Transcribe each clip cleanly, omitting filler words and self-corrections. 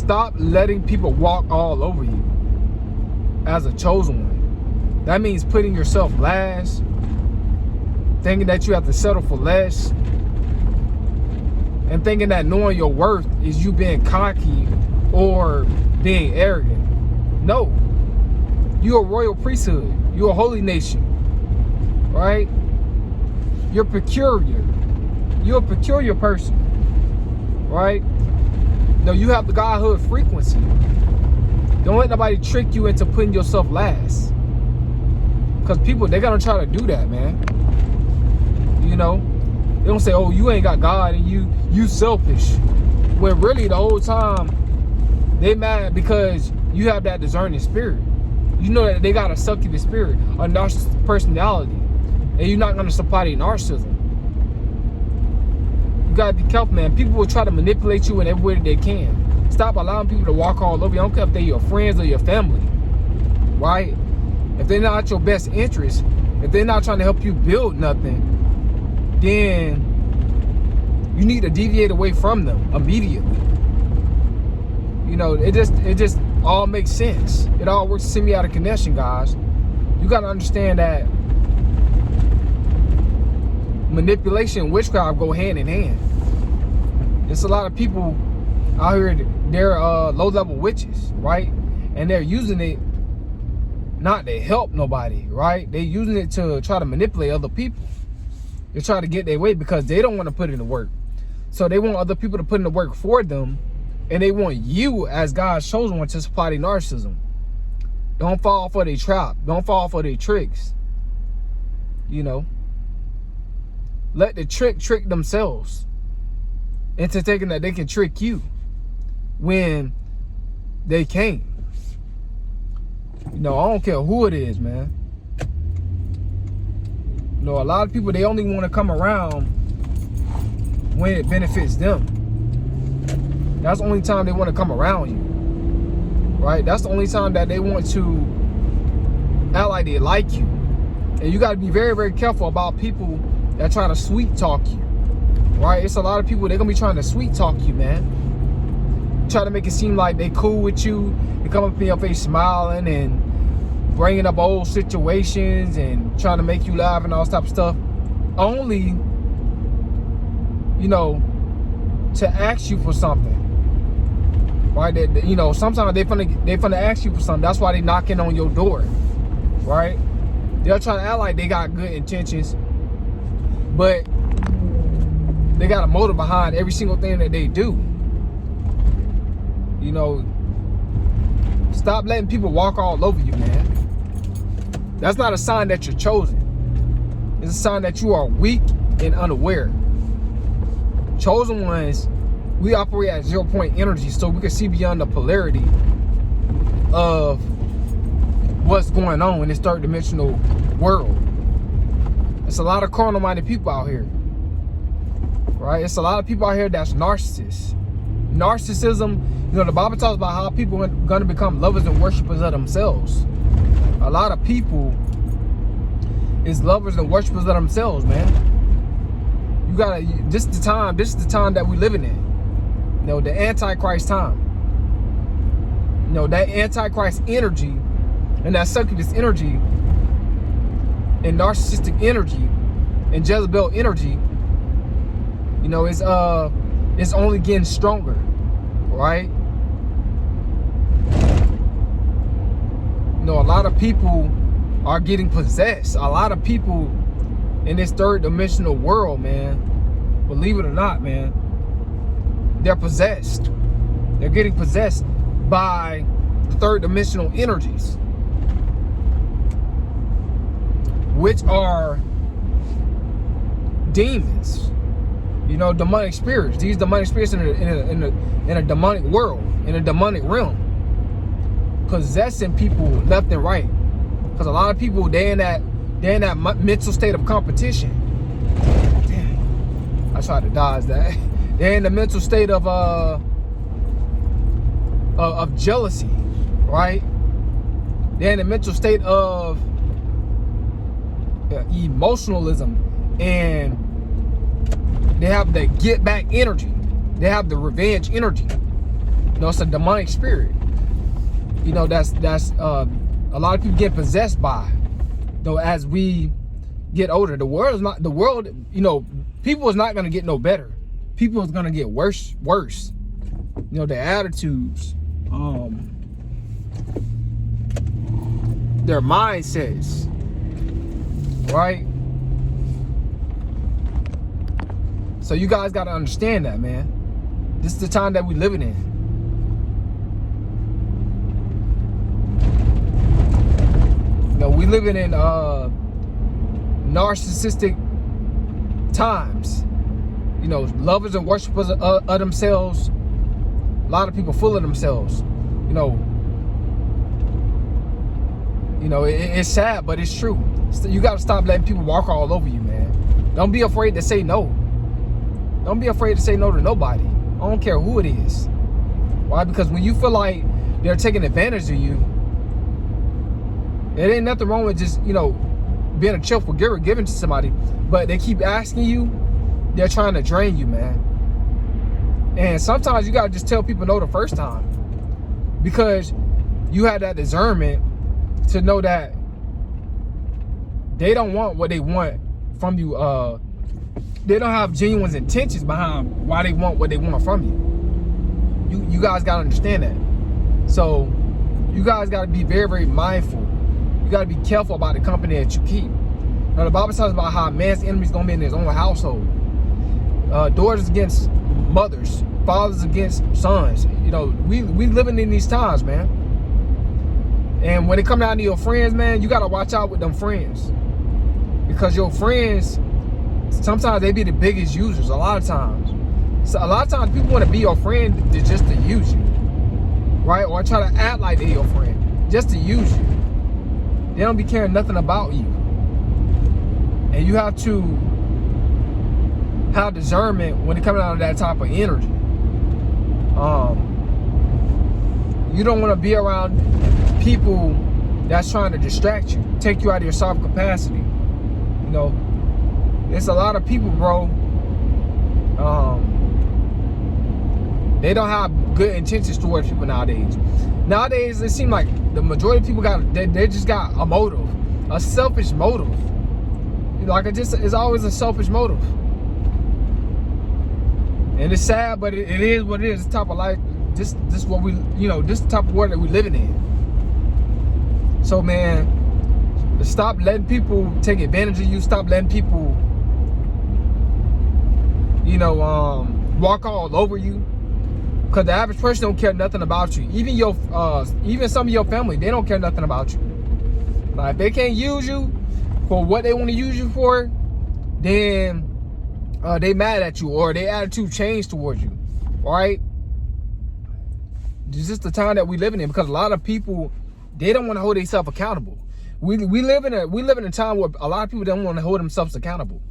stop letting people walk all over you as a chosen one. That means putting yourself last, thinking that you have to settle for less, and thinking that knowing your worth is you being cocky or being arrogant. No. You're a royal priesthood. You're a holy nation. Right? You're peculiar. You're a peculiar person. Right? No, you have the Godhood frequency. Don't let nobody trick you into putting yourself last. Because people, they're going to try to do that, man. You know? They don't say, oh, you ain't got God and you selfish. When really the whole time, they mad because you have that discerning spirit. You know that they got a succubus spirit, a narcissistic personality. And you're not going to supply their narcissism. You got to be careful, man. People will try to manipulate you in every way that they can. Stop allowing people to walk all over you. I don't care if they're your friends or your family. Right? If they're not your best interest, if they're not trying to help you build nothing, then you need to deviate away from them immediately. You know, it just all makes sense. It all works semiotic connection, guys. You got to understand that manipulation and witchcraft go hand in hand. There's a lot of people out here, they're low-level witches, right? And they're using it not to help nobody, right? They're using it to try to manipulate other people. They try to get their way because they don't want to put in the work. So they want other people to put in the work for them, and they want you as God's chosen one to supply their narcissism. Don't fall for their trap. Don't fall for their tricks. You know, let the trick themselves into thinking that they can trick you when they can't. You know, I don't care who it is, man. You know, a lot of people, they only want to come around when it benefits them. That's the only time they want to come around you. Right? That's the only time that they want to act like they like you. And you got to be very, very careful about people that try to sweet talk you. Right? It's a lot of people, they're going to be trying to sweet talk you, man. Try to make it seem like they cool with you. They come up in your face smiling and bringing up old situations and trying to make you laugh and all this type of stuff. Only, you know, to ask you for something. Right? That, you know, sometimes they finna ask you for something. That's why they knocking on your door. Right? They'll try to act like they got good intentions, but they got a motive behind every single thing that they do. You know, stop letting people walk all over you, man. That's not a sign that you're chosen. It's a sign that you are weak and unaware. Chosen ones, we operate at 0 point energy, so we can see beyond the polarity of what's going on in this third dimensional world. It's a lot of carnal-minded people out here. Right? It's a lot of people out here that's narcissists. Narcissism, you know, the Bible talks about how people are going to become lovers and worshipers of themselves. A lot of people is lovers and worshipers of themselves, man. You gotta, this is the time that we living in. You know, the Antichrist time. You know, that Antichrist energy and that succubus energy and narcissistic energy and Jezebel energy, you know, it's only getting stronger, right? You know, a lot of people are getting possessed. A lot of people in this third dimensional world, man, believe it or not, man, they're possessed. They're getting possessed by the third dimensional energies, which are demons. You know, demonic spirits. These demonic spirits in a demonic world, in a demonic realm, possessing people left and right. Because a lot of people, they're in that mental state of competition. Damn, I tried to dodge that. They're in the mental state of jealousy, right? They're in the mental state of emotionalism, and they have the get back energy. They have the revenge energy. You know, it's a demonic spirit. You know, that's a lot of people get possessed by. Though as we get older, the world, you know, people is not gonna get no better. People is gonna get worse. You know, their attitudes, their mindsets, right? So you guys gotta understand that, man. This is the time that we living in. You know, we living in narcissistic times. You know, lovers and worshipers of themselves. A lot of people full of themselves. You know, it's sad, but it's true. You gotta stop letting people walk all over you, man. Don't be afraid to say no. Don't be afraid to say no to nobody. I don't care who it is. Why? Because when you feel like they're taking advantage of you, it ain't nothing wrong with just, you know, being a cheerful giver, giving to somebody, but they keep asking you, they're trying to drain you, man. And sometimes you gotta just tell people no the first time, because you had that discernment to know that they don't want what they want from you. They don't have genuine intentions behind why they want what they want from you. You guys gotta understand that. So you guys gotta be very, very mindful. You gotta be careful about the company that you keep. Now the Bible talks about how a man's enemy is gonna be in his own household. Daughters against mothers, fathers against sons. You know, we living in these times, man. And when it come down to your friends, man, you gotta watch out with them friends, because your friends, sometimes they be the biggest users. A lot of times, so a lot of times people want to be your friend just to use you, right? Or try to act like they're your friend just to use you. They don't be caring nothing about you, and you have to have discernment when it comes down to that type of energy. You don't want to be around people that's trying to distract you, take you out of your soft capacity. You know, there's a lot of people, bro. They don't have good intentions towards people nowadays. Nowadays, it seems like the majority of people they just got a motive, a selfish motive. You know, like it's always a selfish motive. And it's sad, but it is what it is. This type of life, this what we, you know, this type of world that we living in. So, man, stop letting people take advantage of you. Stop letting people, you know, walk all over you. Because the average person don't care nothing about you. Even some of your family, they don't care nothing about you. Like, if they can't use you for what they want to use you for, then they mad at you, or their attitude changed towards you. All right? This is the time that we living in, because a lot of people, they don't want to hold themselves accountable. We live in a time where a lot of people don't want to hold themselves accountable.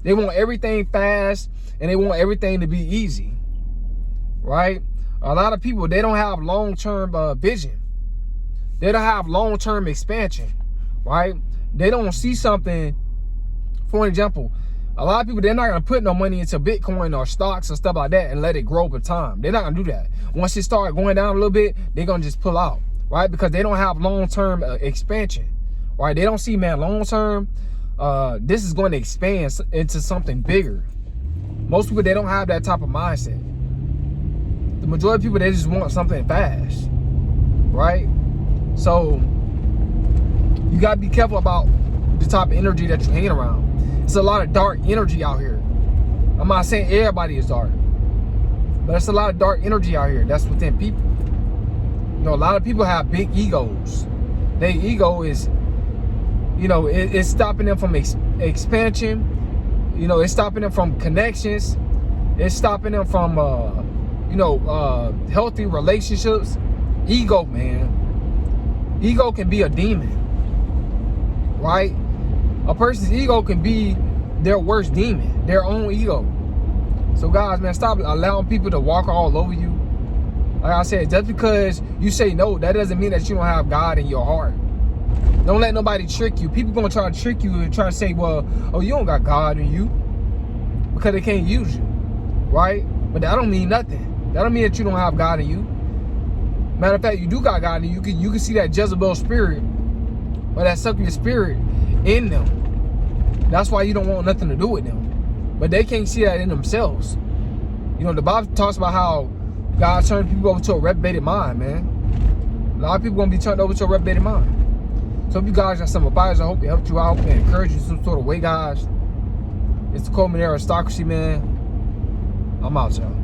They want everything fast, and they want everything to be easy, right? A lot of people, they don't have long-term vision. They don't have long-term expansion, right? They don't see something. For example, a lot of people, they're not going to put no money into Bitcoin or stocks or stuff like that and let it grow over time. They're not going to do that. Once it starts going down a little bit, they're going to just pull out, right? Because they don't have long-term expansion, right? They don't see, man, long-term, this is going to expand into something bigger. Most people, they don't have that type of mindset. The majority of people, they just want something fast, right? So you got to be careful about the type of energy that you hang around. It's a lot of dark energy out here. I'm not saying everybody is dark, but it's a lot of dark energy out here that's within people. You know, a lot of people have big egos. Their ego is, you know, it's stopping them from expansion. You know, it's stopping them from connections. It's stopping them from, you know, healthy relationships. Ego, man. Ego can be a demon, right? A person's ego can be their worst demon, their own ego. So guys, man, stop allowing people to walk all over you. Like I said, just because you say no, that doesn't mean that you don't have God in your heart. Don't let nobody trick you. People gonna try to trick you and try to say, well, oh, you don't got God in you, because they can't use you, right? But that don't mean nothing. That don't mean that you don't have God in you. Matter of fact, you do got God, and you can see that Jezebel spirit or that succubus spirit in them. That's why you don't want nothing to do with them. But they can't see that in themselves. You know, the Bible talks about how God turned people over to a reprobated mind, man. A lot of people gonna be turned over to a reprobated mind. So if you guys got some advice, I hope it helped you out and encouraged you some sort of way, guys. It's the Coleman Aristocracy, man. I'm out, y'all.